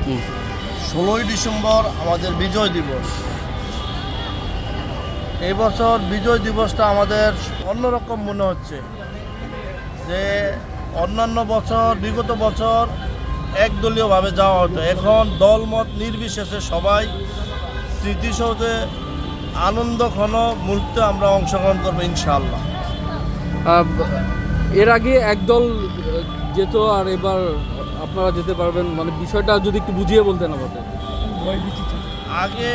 16ই December আমাদের বিজয় দিবস। এই বছর বিজয় দিবসটা আমাদের অন্যরকম মনে হচ্ছে, যে অন্যান্য বছর বিগত বছর একদলীয়ভাবে যাওয়া হতো, এখন দলমত নির্বিশেষে সবাই স্মৃতিসৌধে আনন্দঘন মুহূর্তে আমরা অংশগ্রহণ করবো ইনশাআল্লাহ। এর আগে একদল যেত আর এবার আপনারা যেতে পারবেন, মানে বিষয়টা যদি একটু বুঝিয়ে বলতেন আমাদের। আগে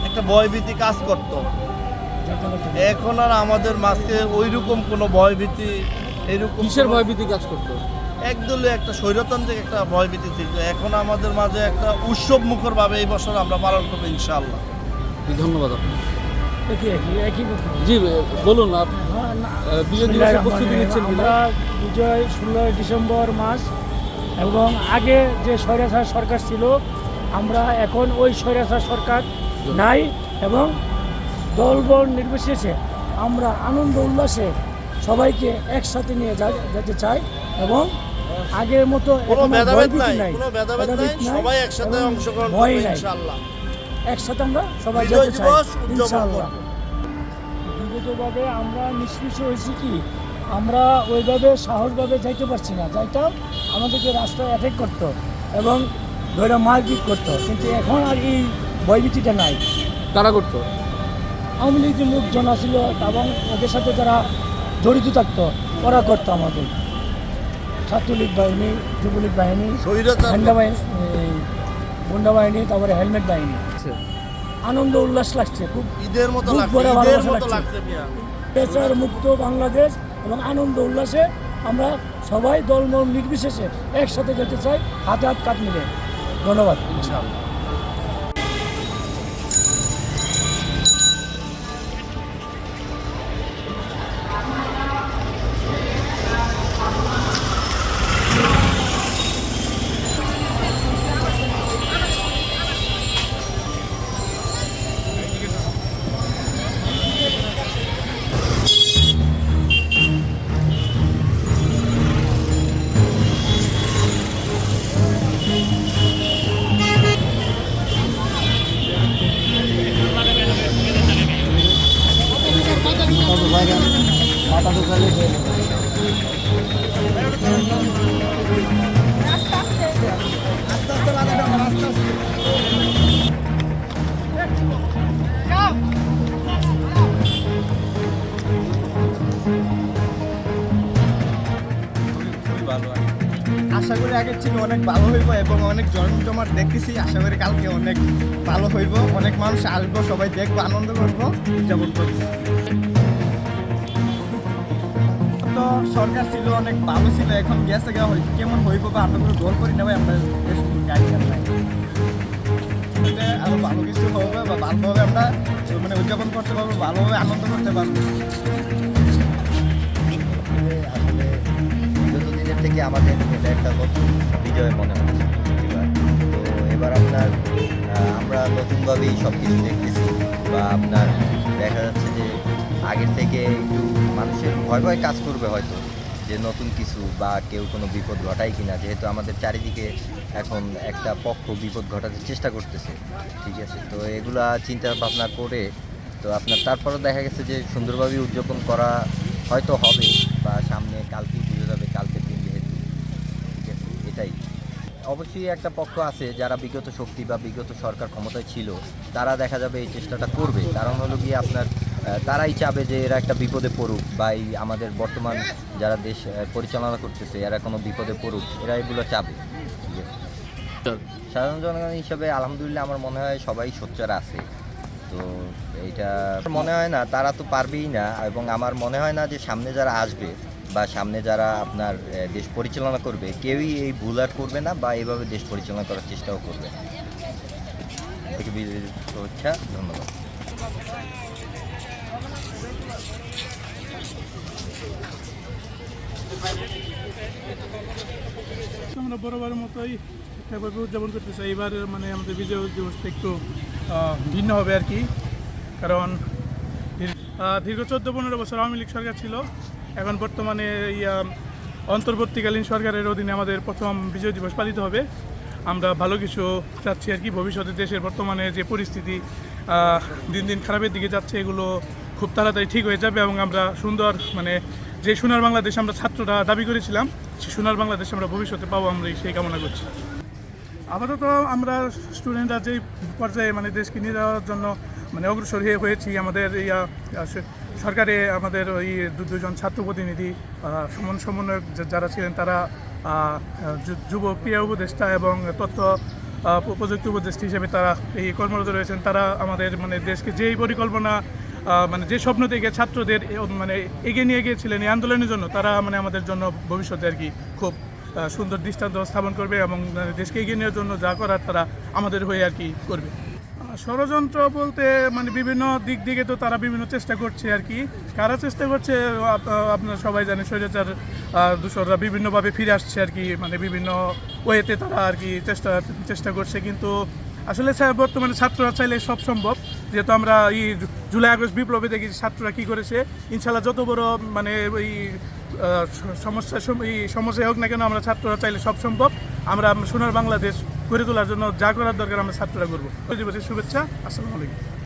একটা ভয়ভীতি কাজ করত, এখন আর আমাদের মাঝে ওইরকম কোনো ভয়ভীতি, এরকম কিসের ভয়ভীতি কাজ করতো? একদলীয় একটা স্বৈরতান্ত্রিক একটা ভয়ভীতি ছিল, এখন আমাদের মাঝে একটা উৎসব মুখরভাবে এই বছর আমরা পালন করবো ইনশাআল্লাহ। ধন্যবাদ আপনার। জি বলুন, বিজয় দিবসের প্রস্তুতি নিচ্ছেন কিনা? বিজয় 16 ডিসেম্বর মাস, এবং আগে যে স্বৈরাচার সরকার ছিল, আমরা এখন ওই স্বৈরাচার সরকার নাই, এবং দলবল নির্বিশেষে আমরা আনন্দ উল্লাসে সবাইকে একসাথে নিয়ে যেতে চাই, এবং আগের মতো কোনো ভেদাভেদ নাই, সবাই একসাথে অংশগ্রহণ করবে ইনশাআল্লাহ। একসাথে আমরা সবাই বিজয় যেতে চাই দিবস উদযাপন ইনশাআল্লাহ। করব। বিগতভাবে আমরা নিষ্পৃহ হয়েছি কি, আমরা ওইভাবে সাহসভাবে যাইতে পারছি না, যাইতাম আমাদেরকে রাস্তায় অ্যাটাক করতো এবং ধরে মারপিট করতো, কিন্তু এখন আর এই ভয়ভীতিটা নাই। কারা করতো? আওয়ামী লীগ যে লোকজন ছিল এবং ওদের সাথে যারা জড়িত থাকতো ওরা করতো আমাদের, ছাত্রলীগ বাহিনী, যুবলীগ বাহিনী, গুন্ডা বাহিনী, তারপরে হেলমেট বাহিনী। আনন্দ উল্লাস লাগছে, খুব ঈদের মতো লাগছে। পেশার মুক্ত বাংলাদেশ এবং আনন্দ উল্লাসে আমরা সবাই দলমল নির্বিশেষে একসাথে যেতে চাই, হাতে হাত কাট মিলে। ধন্যবাদ। ইনশাআল্লাহ। আশা করি আগের থেকে অনেক ভালো হইব এবং অনেক জমজমাট দেখতেছি। আশা করি কালকে অনেক ভালো হইব, অনেক মানুষ আসবো, সবাই দেখবো, আনন্দ করবো, উদযাপন করবো। তো সরকার ছিল অনেক ভালো ছিল, এখন গেছে গা কেমন হইব বা আমরা কোনো গোল করি না ভাই, আমরা বেশ গাইডলাইন নাই, আরো ভালো কিছু হবে বা ভালোভাবে আমরা মানে উদযাপন করতে পারবো, ভালোভাবে আনন্দ করতে পারবো। আসলে বিগত দিনের থেকে আমাদের এটা একটা নতুন বিজয় মনে হচ্ছে তো এবার আপনার আমরা নতুনভাবেই সব কিছু দেখতেছি, বা আপনার দেখা যাচ্ছে যে আগের থেকে একটু মানুষের ভয় ভয় কাজ করবে হয়তো, যে নতুন কিছু বা কেউ কোনো বিপদ ঘটায় কিনা, যেহেতু আমাদের চারিদিকে এখন একটা পক্ষ বিপদ ঘটাতে চেষ্টা করতেছে, ঠিক আছে। তো এগুলা চিন্তা ভাবনা করে তো আপনার তারপরও দেখা গেছে যে সুন্দরভাবে উদযাপন করা হয়তো হবে, বা সামনে কালকেই বুঝে যাবে, কালকের দিন যেহেতু, ঠিক আছে। এটাই অবশ্যই একটা পক্ষ আছে যারা বিগত শক্তি বা বিগত সরকার ক্ষমতায় ছিল, তারা দেখা যাবে এই চেষ্টাটা করবে, কারণ হলো গিয়ে আপনার তারাই চাবে যে এরা একটা বিপদে পড়ুক, বা এই আমাদের বর্তমান যারা দেশ পরিচালনা করতেছে এরা কোনো বিপদে পড়ুক, এরা এগুলো চাবে, ঠিক আছে। সাধারণ জনগণ হিসাবে আলহামদুলিল্লাহ আমার মনে হয় সবাই সোচ্চার আছে, তো এইটা মনে হয় না তারা তো পারবেই না, এবং আমার মনে হয় না যে সামনে যারা আসবে বা সামনে যারা আপনার দেশ পরিচালনা করবে কেউই এই ভুল আর করবে না, বা এইভাবে দেশ পরিচালনা করার চেষ্টাও করবে না। শুভেচ্ছা, ধন্যবাদ। আমরা বরাবরের মতোই ঠিকঠাকভাবে উদযাপন করতে চাই। এবার মানে আমাদের বিজয় দিবসটা একটু ভিন্ন হবে আর কি, কারণ দীর্ঘ 14-15 বছর আওয়ামী লীগ সরকার ছিল, এখন বর্তমানে অন্তর্বর্তীকালীন সরকারের অধীনে আমাদের প্রথম বিজয় দিবস পালিত হবে। আমরা ভালো কিছু চাচ্ছি আর কি। ভবিষ্যতে দেশের বর্তমানে যে পরিস্থিতি দিন দিন খারাপের দিকে যাচ্ছে, এগুলো খুব তাড়াতাড়ি ঠিক হয়ে যাবে এবং আমরা সুন্দর মানে যে সোনার বাংলাদেশ আমরা ছাত্ররা দাবি করেছিলাম, সেই সোনার বাংলাদেশ আমরা ভবিষ্যতে পাবো, আমরা সেই কামনা করছি। আপাতত আমরা স্টুডেন্টরা যেই পর্যায়ে মানে দেশকে নিয়ে যাওয়ার জন্য মানে অগ্রসর হয়েছি, আমাদের সরকারে আমাদের ওই দুজন ছাত্র প্রতিনিধি সমন্বয়ক যারা ছিলেন, তারা যুব ক্রীড়া উপদেষ্টা এবং তথ্য প্রযুক্তি উপদেষ্টা হিসেবে তারা এই কর্মরত রয়েছেন। তারা আমাদের মানে দেশকে যেই পরিকল্পনা মানে যে স্বপ্ন থেকে ছাত্রদের মানে এগিয়ে নিয়ে গিয়েছিলেন এই আন্দোলনের জন্য, তারা মানে আমাদের জন্য ভবিষ্যতে আর কি খুব সুন্দর দৃষ্টান্ত স্থাপন করবে এবং দেশকে এগিয়ে নেওয়ার জন্য যা করার তারা আমাদের হয়ে আর কি করবে। ষড়যন্ত্র বলতে মানে বিভিন্ন দিক থেকে তো তারা বিভিন্ন চেষ্টা করছে আর কি। কারা চেষ্টা করছে আপনারা সবাই জানেন, স্বৈরাচার দূষররা বিভিন্নভাবে ফিরে আসছে আর কি, মানে বিভিন্ন ওয়েতে তারা আর কি চেষ্টা করছে। কিন্তু আসলে বর্তমানে ছাত্ররা চাইলে সব সম্ভব, যেহেতু আমরা এই জুলাই আগস্ট বিপ্লবে দেখি ছাত্ররা কী করেছে। ইনশাল্লাহ যত বড় মানে ওই সমস্যা হোক না কেন, আমরা ছাত্ররা চাইলে সব সম্ভব। আমরা সোনার বাংলাদেশ গড়ে তোলার জন্য যা করার দরকার আমরা ছাত্ররা করবো। দিবসের শুভেচ্ছা, আসসালামু আলাইকুম।